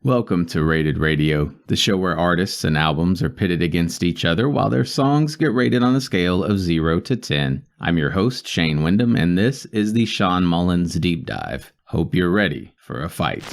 Welcome to Rated Radio, the show where artists and albums are pitted against each other while their songs get rated on a scale of 0 to 10. I'm your host, Shane Wyndham, and this is the SHAWN Mullins Deep Dive. Hope you're ready for a fight.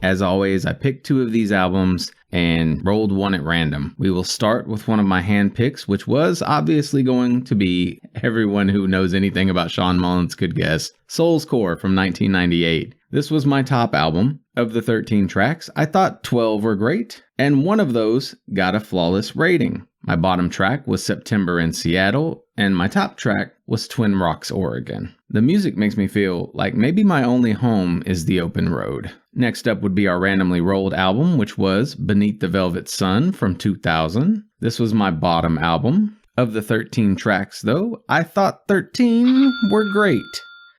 As always, I picked two of these albums and rolled one at random. We will start with one of my hand picks, which was obviously going to be, everyone who knows anything about SHAWN Mullins could guess, Soul's Core from 1998. This was my top album. Of the 13 tracks, I thought 12 were great, and one of those got a flawless rating. My bottom track was September in Seattle, and my top track was Twin Rocks, Oregon. The music makes me feel like maybe my only home is the open road. Next up would be our randomly rolled album, which was Beneath the Velvet Sun from 2000. This was my bottom album. Of the 13 tracks, though, I thought 13 were great.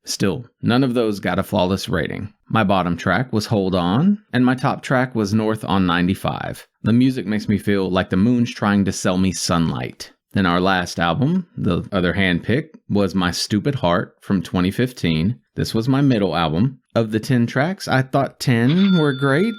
Still, none of those got a flawless rating. My bottom track was Hold On, and my top track was North on 95. The music makes me feel like the moon's trying to sell me sunlight. Then our last album, the other hand pick, was My Stupid Heart from 2015. This was my middle album. Of the 10 tracks, I thought 10 were great,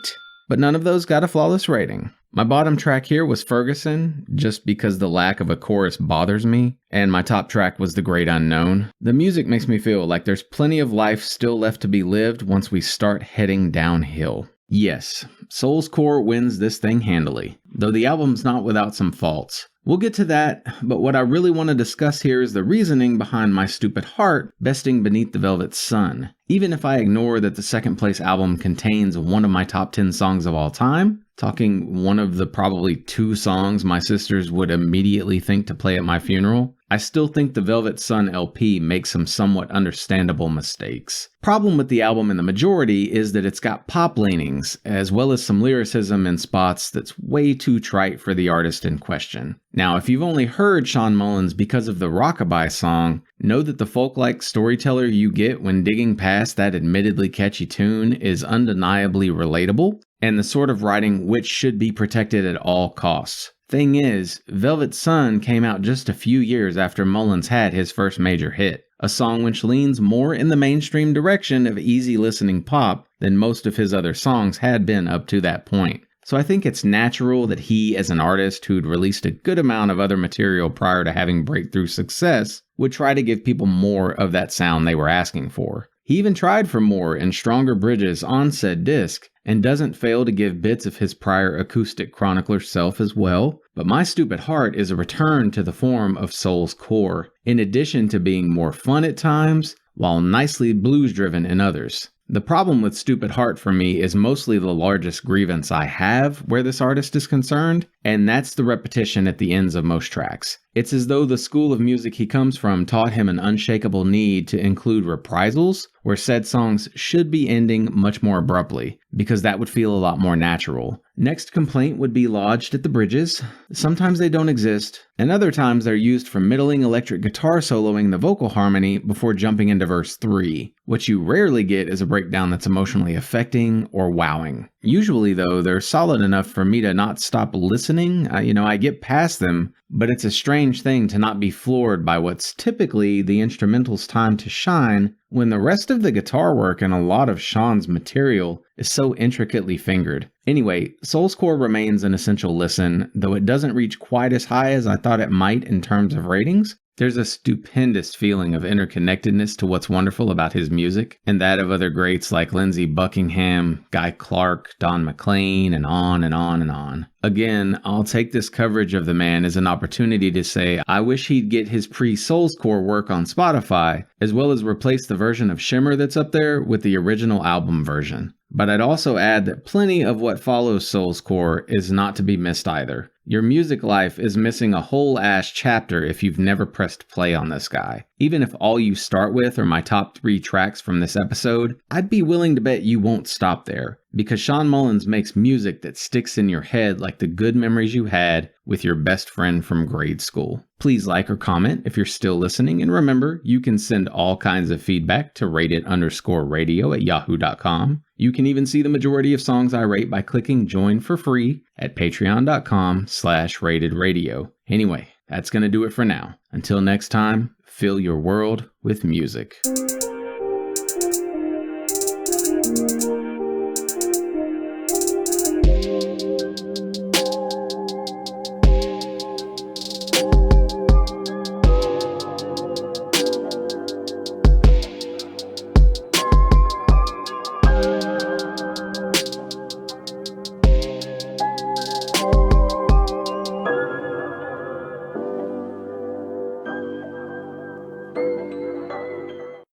but none of those got a flawless rating. My bottom track here was Ferguson, just because the lack of a chorus bothers me, and my top track was The Great Unknown. The music makes me feel like there's plenty of life still left to be lived once we start heading downhill. Yes, Soul's Core wins this thing handily, though the album's not without some faults. We'll get to that, but what I really want to discuss here is the reasoning behind My Stupid Heart besting Beneath the Velvet Sun. Even if I ignore that the second place album contains one of my top 10 songs of all time, talking one of the probably 2 songs my sisters would immediately think to play at my funeral, I still think the Velvet Sun LP makes some somewhat understandable mistakes. Problem with the album in the majority is that it's got pop leanings, as well as some lyricism in spots that's way too trite for the artist in question. Now, if you've only heard SHAWN Mullins because of the Rockabye song, know that the folk-like storyteller you get when digging past that admittedly catchy tune is undeniably relatable, and the sort of writing which should be protected at all costs. Thing is, Velvet Sun came out just a few years after Mullins had his first major hit, a song which leans more in the mainstream direction of easy listening pop than most of his other songs had been up to that point. So I think it's natural that he, as an artist who'd released a good amount of other material prior to having breakthrough success, would try to give people more of that sound they were asking for. He even tried for more and stronger bridges on said disc, and doesn't fail to give bits of his prior acoustic chronicler self as well, but My Stupid Heart is a return to the form of Soul's Core, in addition to being more fun at times, while nicely blues-driven in others. The problem with Stupid Heart for me is mostly the largest grievance I have where this artist is concerned, and that's the repetition at the ends of most tracks. It's as though the school of music he comes from taught him an unshakable need to include reprisals, where said songs should be ending much more abruptly, because that would feel a lot more natural. Next complaint would be lodged at the bridges. Sometimes they don't exist, and other times they're used for middling electric guitar soloing the vocal harmony before jumping into verse 3. What you rarely get is a breakdown that's emotionally affecting or wowing. Usually, though, they're solid enough for me to not stop listening. I get past them, but it's a strange thing to not be floored by what's typically the instrumental's time to shine when the rest of the guitar work and a lot of Shawn's material is so intricately fingered. Anyway, Soul's Core remains an essential listen, though it doesn't reach quite as high as I thought it might in terms of ratings. There's a stupendous feeling of interconnectedness to what's wonderful about his music, and that of other greats like Lindsey Buckingham, Guy Clark, Don McLean, and on and on and on. Again, I'll take this coverage of the man as an opportunity to say I wish he'd get his pre-Soul's Core work on Spotify, as well as replace the version of Shimmer that's up there with the original album version. But I'd also add that plenty of what follows Soul's Core is not to be missed either. Your music life is missing a whole ass chapter if you've never pressed play on this guy. Even if all you start with are my top 3 tracks from this episode, I'd be willing to bet you won't stop there, because SHAWN Mullins makes music that sticks in your head like the good memories you had with your best friend from grade school. Please like or comment if you're still listening, and remember, you can send all kinds of feedback to rated_radio@yahoo.com. You can even see the majority of songs I rate by clicking join for free at patreon.com/ratedradio. Anyway, that's going to do it for now. Until next time, fill your world with music.